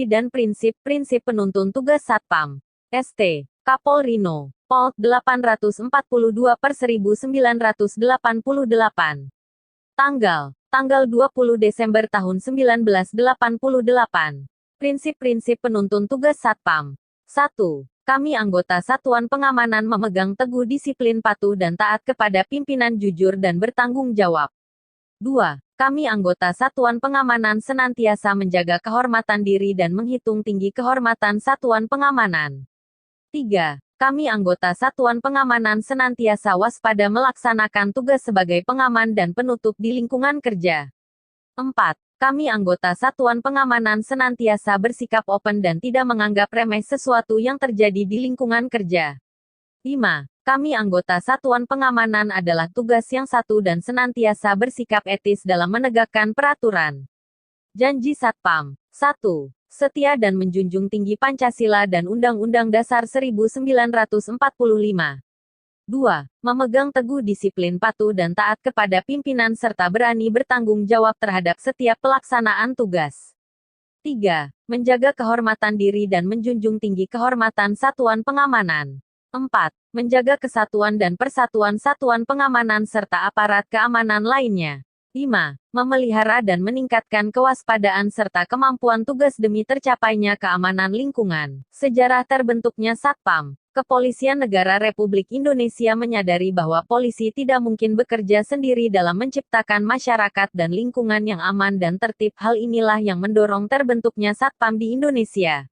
janji dan prinsip-prinsip penuntun tugas Satpam. St. Kapolri No. Pol 842/1988. Tanggal 20 Desember tahun 1988. Prinsip-prinsip penuntun tugas Satpam. 1. Kami anggota Satuan Pengamanan memegang teguh disiplin patuh dan taat kepada pimpinan jujur dan bertanggung jawab. 2. Kami anggota Satuan Pengamanan senantiasa menjaga kehormatan diri dan menghitung tinggi kehormatan Satuan Pengamanan. 3. Kami anggota Satuan Pengamanan senantiasa waspada melaksanakan tugas sebagai pengaman dan penutup di lingkungan kerja. 4. Kami anggota Satuan Pengamanan senantiasa bersikap open dan tidak menganggap remeh sesuatu yang terjadi di lingkungan kerja. 5. Kami anggota Satuan Pengamanan adalah tugas yang satu dan senantiasa bersikap etis dalam menegakkan peraturan. Janji Satpam. 1. Setia dan menjunjung tinggi Pancasila dan Undang-Undang Dasar 1945. 2. Memegang teguh disiplin patuh dan taat kepada pimpinan serta berani bertanggung jawab terhadap setiap pelaksanaan tugas. 3. Menjaga kehormatan diri dan menjunjung tinggi kehormatan Satuan Pengamanan. 4. Menjaga kesatuan dan persatuan Satuan Pengamanan serta aparat keamanan lainnya. 5. Memelihara dan meningkatkan kewaspadaan serta kemampuan tugas demi tercapainya keamanan lingkungan. Sejarah terbentuknya Satpam. Kepolisian Negara Republik Indonesia menyadari bahwa polisi tidak mungkin bekerja sendiri dalam menciptakan masyarakat dan lingkungan yang aman dan tertib. Hal inilah yang mendorong terbentuknya Satpam di Indonesia.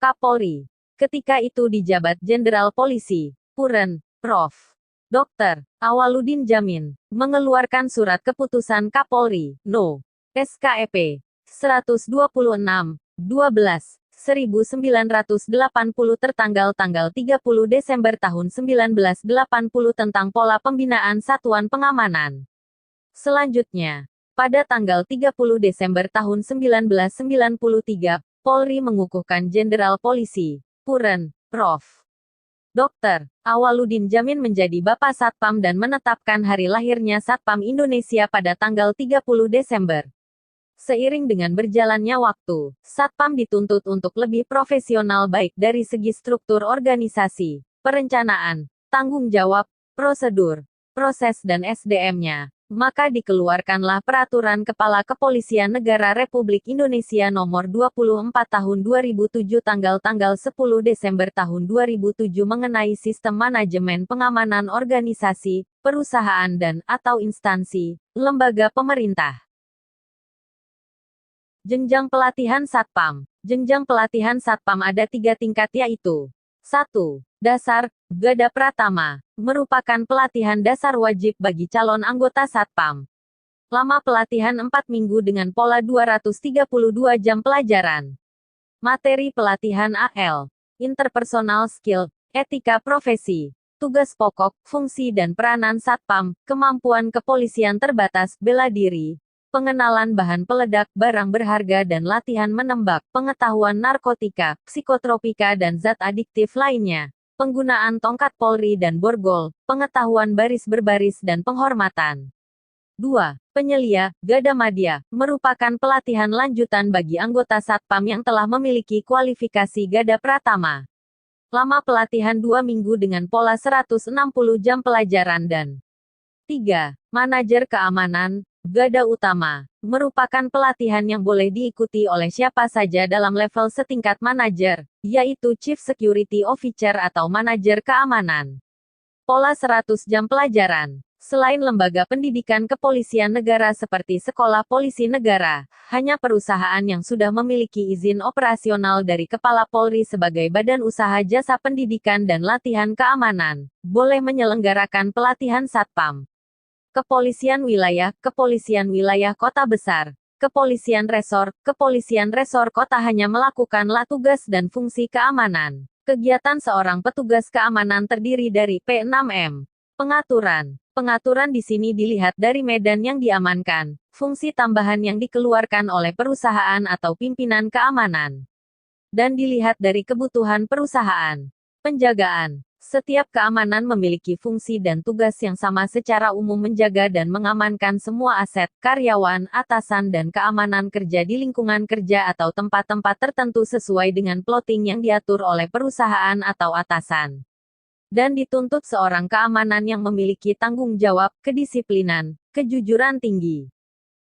Kapolri. Ketika itu dijabat Jenderal Polisi, Puren, Prof. Dr. Awaludin Jamin, mengeluarkan surat keputusan Kapolri, No. SKEP 126, 12, 1980 tertanggal tanggal 30 Desember tahun 1980 tentang pola pembinaan Satuan Pengamanan. Selanjutnya, pada tanggal 30 Desember tahun 1993, Polri mengukuhkan Jenderal Polisi, Puren, Prof. Dr. Awaludin Jamin menjadi Bapak Satpam dan menetapkan hari lahirnya Satpam Indonesia pada tanggal 30 Desember. Seiring dengan berjalannya waktu, Satpam dituntut untuk lebih profesional baik dari segi struktur organisasi, perencanaan, tanggung jawab, prosedur, proses dan SDM-nya. Maka dikeluarkanlah Peraturan Kepala Kepolisian Negara Republik Indonesia Nomor 24 Tahun 2007 tanggal 10 Desember tahun 2007 mengenai sistem manajemen pengamanan organisasi, perusahaan dan atau instansi, lembaga pemerintah. Jenjang pelatihan Satpam. Jenjang pelatihan Satpam ada 3 tingkat yaitu 1. Dasar, Gada Pratama, merupakan pelatihan dasar wajib bagi calon anggota Satpam. Lama pelatihan 4 minggu dengan pola 232 jam pelajaran. Materi pelatihan AL, interpersonal skill, etika profesi, tugas pokok, fungsi dan peranan Satpam, kemampuan kepolisian terbatas, bela diri, pengenalan bahan peledak, barang berharga dan latihan menembak, pengetahuan narkotika, psikotropika dan zat adiktif lainnya, penggunaan tongkat Polri dan borgol, pengetahuan baris berbaris dan penghormatan. 2. Penyelia, Gada Madya, merupakan pelatihan lanjutan bagi anggota Satpam yang telah memiliki kualifikasi Gada Pratama. Lama pelatihan 2 minggu dengan pola 160 jam pelajaran dan 3. Manajer keamanan, Gada Utama, merupakan pelatihan yang boleh diikuti oleh siapa saja dalam level setingkat manajer, yaitu Chief Security Officer atau manajer keamanan. Pola 100 jam pelajaran. Selain lembaga pendidikan kepolisian negara seperti Sekolah Polisi Negara, hanya perusahaan yang sudah memiliki izin operasional dari Kepala Polri sebagai badan usaha jasa pendidikan dan latihan keamanan, boleh menyelenggarakan pelatihan Satpam. Kepolisian wilayah kota besar, kepolisian resor kota hanya melakukanlah tugas dan fungsi keamanan. Kegiatan seorang petugas keamanan terdiri dari P6M. Pengaturan di sini dilihat dari medan yang diamankan, fungsi tambahan yang dikeluarkan oleh perusahaan atau pimpinan keamanan, dan dilihat dari kebutuhan perusahaan. Penjagaan. Setiap keamanan memiliki fungsi dan tugas yang sama secara umum menjaga dan mengamankan semua aset, karyawan, atasan dan keamanan kerja di lingkungan kerja atau tempat-tempat tertentu sesuai dengan plotting yang diatur oleh perusahaan atau atasan. Dan dituntut seorang keamanan yang memiliki tanggung jawab, kedisiplinan, kejujuran tinggi.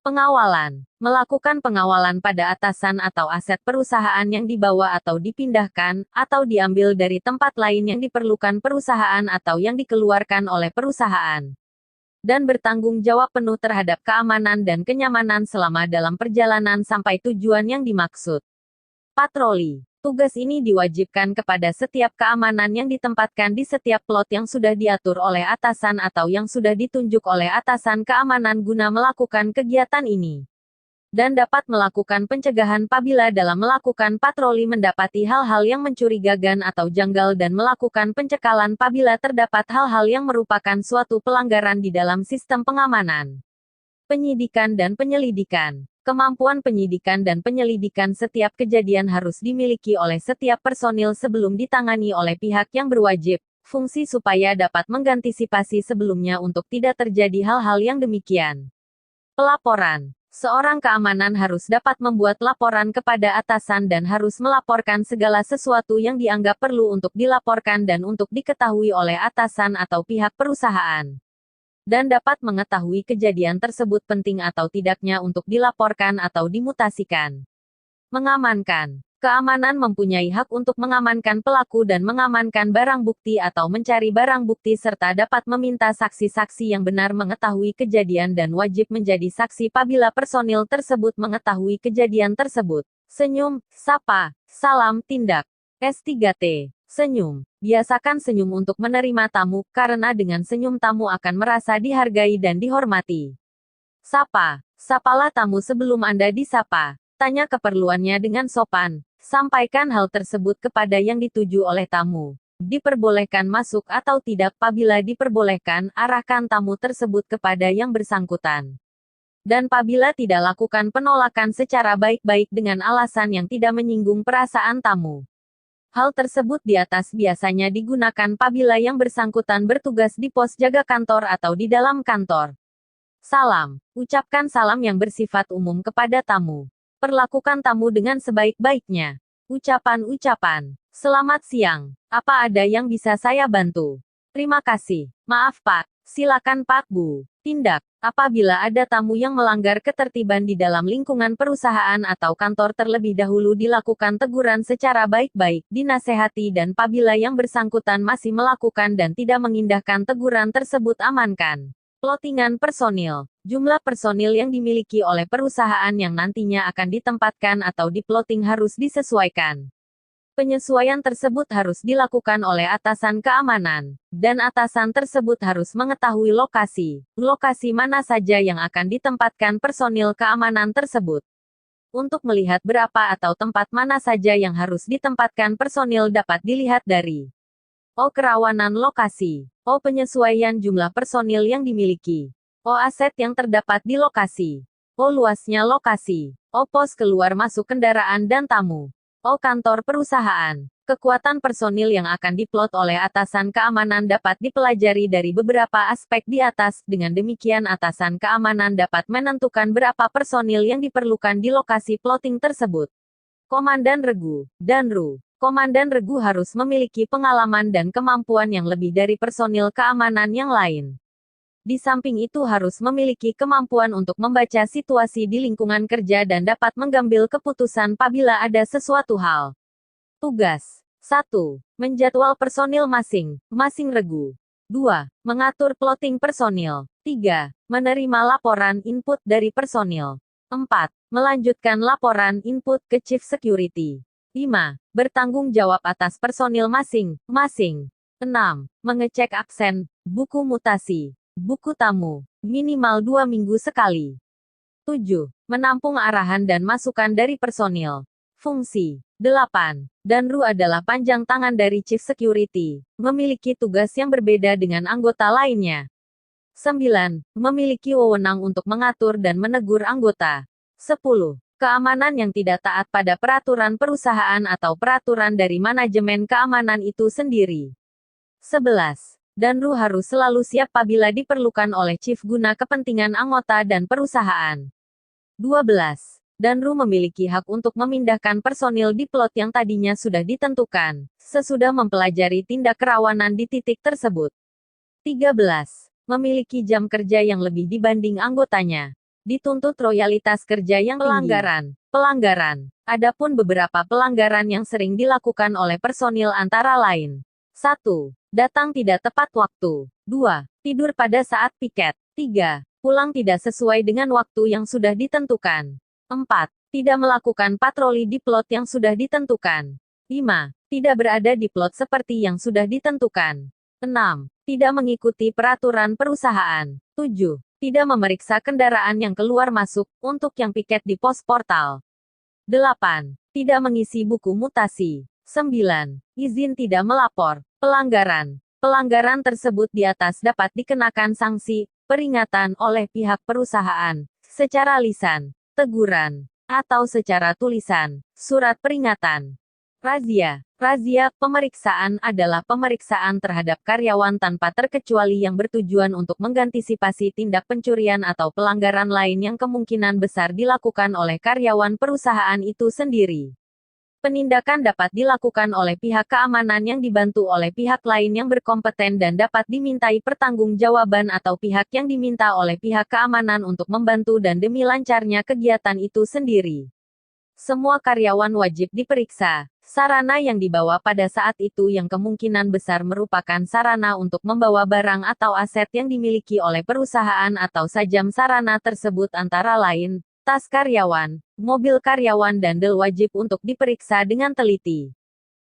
Pengawalan. Melakukan pengawalan pada atasan atau aset perusahaan yang dibawa atau dipindahkan, atau diambil dari tempat lain yang diperlukan perusahaan atau yang dikeluarkan oleh perusahaan. Dan bertanggung jawab penuh terhadap keamanan dan kenyamanan selama dalam perjalanan sampai tujuan yang dimaksud. Patroli. Tugas ini diwajibkan kepada setiap keamanan yang ditempatkan di setiap plot yang sudah diatur oleh atasan atau yang sudah ditunjuk oleh atasan keamanan guna melakukan kegiatan ini. Dan dapat melakukan pencegahan apabila dalam melakukan patroli mendapati hal-hal yang mencurigakan atau janggal dan melakukan pencekalan apabila terdapat hal-hal yang merupakan suatu pelanggaran di dalam sistem pengamanan. Penyidikan dan penyelidikan. Kemampuan penyidikan dan penyelidikan setiap kejadian harus dimiliki oleh setiap personil sebelum ditangani oleh pihak yang berwajib, fungsi supaya dapat mengantisipasi sebelumnya untuk tidak terjadi hal-hal yang demikian. Pelaporan. Seorang keamanan harus dapat membuat laporan kepada atasan dan harus melaporkan segala sesuatu yang dianggap perlu untuk dilaporkan dan untuk diketahui oleh atasan atau pihak perusahaan. Dan dapat mengetahui kejadian tersebut penting atau tidaknya untuk dilaporkan atau dimutasikan. Mengamankan. Keamanan mempunyai hak untuk mengamankan pelaku dan mengamankan barang bukti atau mencari barang bukti serta dapat meminta saksi-saksi yang benar mengetahui kejadian dan wajib menjadi saksi apabila personil tersebut mengetahui kejadian tersebut. Senyum, sapa, salam, tindak. S3T. Senyum. Biasakan senyum untuk menerima tamu, karena dengan senyum tamu akan merasa dihargai dan dihormati. Sapa. Sapalah tamu sebelum Anda disapa. Tanya keperluannya dengan sopan. Sampaikan hal tersebut kepada yang dituju oleh tamu. Diperbolehkan masuk atau tidak apabila diperbolehkan, arahkan tamu tersebut kepada yang bersangkutan. Dan apabila tidak lakukan penolakan secara baik-baik dengan alasan yang tidak menyinggung perasaan tamu. Hal tersebut di atas biasanya digunakan apabila yang bersangkutan bertugas di pos jaga kantor atau di dalam kantor. Salam. Ucapkan salam yang bersifat umum kepada tamu. Perlakukan tamu dengan sebaik-baiknya. Ucapan-ucapan. Selamat siang. Apa ada yang bisa saya bantu? Terima kasih. Maaf Pak. Silakan Pak Bu. Tindak. Apabila ada tamu yang melanggar ketertiban di dalam lingkungan perusahaan atau kantor terlebih dahulu dilakukan teguran secara baik-baik, dinasehati dan apabila yang bersangkutan masih melakukan dan tidak mengindahkan teguran tersebut amankan. Plottingan personil. Jumlah personil yang dimiliki oleh perusahaan yang nantinya akan ditempatkan atau diplotting harus disesuaikan. Penyesuaian tersebut harus dilakukan oleh atasan keamanan, dan atasan tersebut harus mengetahui lokasi mana saja yang akan ditempatkan personil keamanan tersebut. Untuk melihat berapa atau tempat mana saja yang harus ditempatkan personil dapat dilihat dari kerawanan lokasi, penyesuaian jumlah personil yang dimiliki, aset yang terdapat di lokasi, luasnya lokasi, pos keluar masuk kendaraan dan tamu. Kantor perusahaan. Kekuatan personil yang akan diplot oleh atasan keamanan dapat dipelajari dari beberapa aspek di atas. Dengan demikian atasan keamanan dapat menentukan berapa personil yang diperlukan di lokasi plotting tersebut. Komandan Regu, Danru. Komandan Regu harus memiliki pengalaman dan kemampuan yang lebih dari personil keamanan yang lain. Di samping itu harus memiliki kemampuan untuk membaca situasi di lingkungan kerja dan dapat mengambil keputusan apabila ada sesuatu hal. Tugas. 1. Menjadwal personil masing-masing regu. 2. Mengatur plotting personil. 3. Menerima laporan input dari personil. 4. Melanjutkan laporan input ke Chief Security. 5. Bertanggung jawab atas personil masing-masing. 6. Mengecek absen, buku mutasi. Buku tamu, minimal 2 minggu sekali. 7. Menampung arahan dan masukan dari personil. Fungsi. 8. Danru adalah panjang tangan dari Chief Security, memiliki tugas yang berbeda dengan anggota lainnya. 9. Memiliki wewenang untuk mengatur dan menegur anggota. 10. Keamanan yang tidak taat pada peraturan perusahaan atau peraturan dari manajemen keamanan itu sendiri. 11. Danru harus selalu siap apabila diperlukan oleh Chief guna kepentingan anggota dan perusahaan. 12. Danru memiliki hak untuk memindahkan personil di plot yang tadinya sudah ditentukan, sesudah mempelajari tindak kerawanan di titik tersebut. 13. Memiliki jam kerja yang lebih dibanding anggotanya. Dituntut royalitas kerja yang tinggi. Pelanggaran. Adapun beberapa pelanggaran yang sering dilakukan oleh personil antara lain. 1. Datang tidak tepat waktu. 2. Tidur pada saat piket. 3. Pulang tidak sesuai dengan waktu yang sudah ditentukan. 4. Tidak melakukan patroli di plot yang sudah ditentukan. 5. Tidak berada di plot seperti yang sudah ditentukan. 6. Tidak mengikuti peraturan perusahaan. 7. Tidak memeriksa kendaraan yang keluar masuk, untuk yang piket di pos portal. 8. Tidak mengisi buku mutasi. 9. Izin tidak melapor. Pelanggaran. Pelanggaran tersebut di atas dapat dikenakan sanksi, peringatan oleh pihak perusahaan, secara lisan, teguran, atau secara tulisan, surat peringatan. Razia. Razia pemeriksaan adalah pemeriksaan terhadap karyawan tanpa terkecuali yang bertujuan untuk mengantisipasi tindak pencurian atau pelanggaran lain yang kemungkinan besar dilakukan oleh karyawan perusahaan itu sendiri. Penindakan dapat dilakukan oleh pihak keamanan yang dibantu oleh pihak lain yang berkompeten dan dapat dimintai pertanggungjawaban atau pihak yang diminta oleh pihak keamanan untuk membantu dan demi lancarnya kegiatan itu sendiri. Semua karyawan wajib diperiksa. Sarana yang dibawa pada saat itu yang kemungkinan besar merupakan sarana untuk membawa barang atau aset yang dimiliki oleh perusahaan atau sajam sarana tersebut antara lain, tas karyawan, mobil karyawan dan del wajib untuk diperiksa dengan teliti.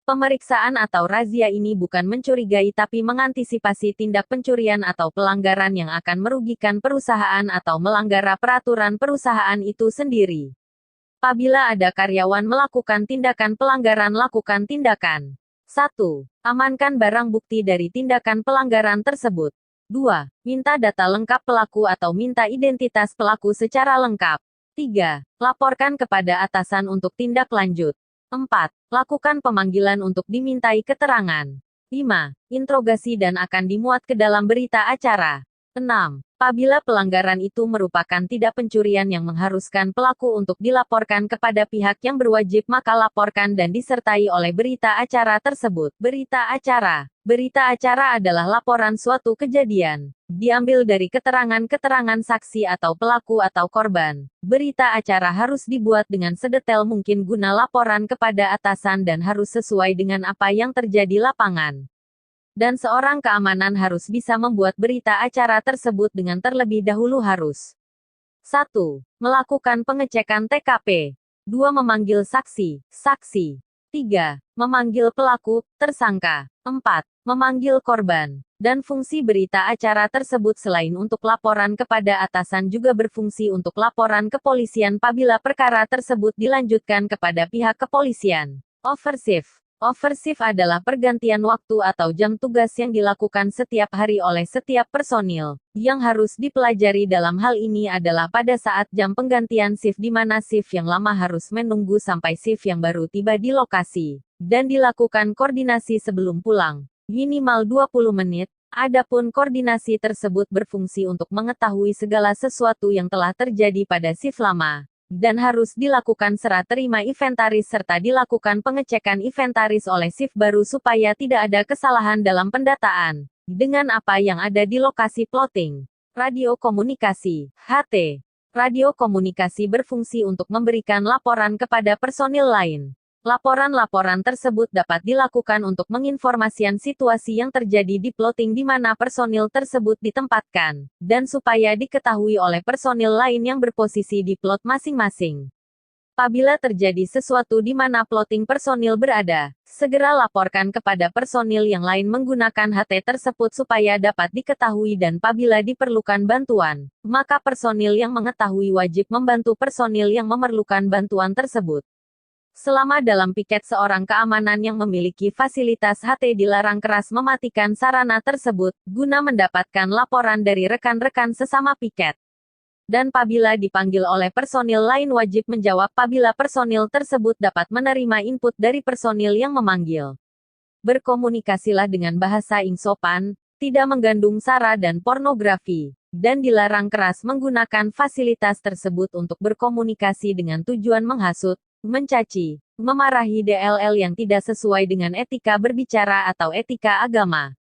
Pemeriksaan atau razia ini bukan mencurigai tapi mengantisipasi tindak pencurian atau pelanggaran yang akan merugikan perusahaan atau melanggar peraturan perusahaan itu sendiri. Apabila ada karyawan melakukan tindakan pelanggaran, lakukan tindakan. 1. Amankan barang bukti dari tindakan pelanggaran tersebut. 2. Minta data lengkap pelaku atau minta identitas pelaku secara lengkap. 3. Laporkan kepada atasan untuk tindak lanjut. 4. Lakukan pemanggilan untuk dimintai keterangan. 5. Interogasi dan akan dimuat ke dalam berita acara. 6. Apabila pelanggaran itu merupakan tidak pencurian yang mengharuskan pelaku untuk dilaporkan kepada pihak yang berwajib, maka laporkan dan disertai oleh berita acara tersebut. Berita acara. Berita acara adalah laporan suatu kejadian. Diambil dari keterangan-keterangan saksi atau pelaku atau korban. Berita acara harus dibuat dengan sedetail mungkin guna laporan kepada atasan dan harus sesuai dengan apa yang terjadi lapangan. Dan seorang keamanan harus bisa membuat berita acara tersebut dengan terlebih dahulu harus 1. Melakukan pengecekan TKP. 2. Memanggil saksi, 3. Memanggil pelaku, tersangka. 4. Memanggil korban. Dan fungsi berita acara tersebut selain untuk laporan kepada atasan juga berfungsi untuk laporan kepolisian apabila perkara tersebut dilanjutkan kepada pihak kepolisian. Overshift. Overshift adalah pergantian waktu atau jam tugas yang dilakukan setiap hari oleh setiap personil. Yang harus dipelajari dalam hal ini adalah pada saat jam penggantian shift di mana shift yang lama harus menunggu sampai shift yang baru tiba di lokasi. Dan dilakukan koordinasi sebelum pulang. Minimal 20 menit. Adapun koordinasi tersebut berfungsi untuk mengetahui segala sesuatu yang telah terjadi pada shift lama. Dan harus dilakukan serah terima inventaris serta dilakukan pengecekan inventaris oleh shift baru supaya tidak ada kesalahan dalam pendataan dengan apa yang ada di lokasi plotting. Radio komunikasi, HT. Radio komunikasi berfungsi untuk memberikan laporan kepada personil lain. Laporan-laporan tersebut dapat dilakukan untuk menginformasikan situasi yang terjadi di plotting di mana personil tersebut ditempatkan, dan supaya diketahui oleh personil lain yang berposisi di plot masing-masing. Apabila terjadi sesuatu di mana plotting personil berada, segera laporkan kepada personil yang lain menggunakan HT tersebut supaya dapat diketahui dan apabila diperlukan bantuan, maka personil yang mengetahui wajib membantu personil yang memerlukan bantuan tersebut. Selama dalam piket seorang keamanan yang memiliki fasilitas HT dilarang keras mematikan sarana tersebut, guna mendapatkan laporan dari rekan-rekan sesama piket. Dan apabila dipanggil oleh personil lain wajib menjawab apabila personil tersebut dapat menerima input dari personil yang memanggil. Berkomunikasilah dengan bahasa yang sopan, tidak menggandung sara dan pornografi, dan dilarang keras menggunakan fasilitas tersebut untuk berkomunikasi dengan tujuan menghasut, mencaci, memarahi DLL yang tidak sesuai dengan etika berbicara atau etika agama.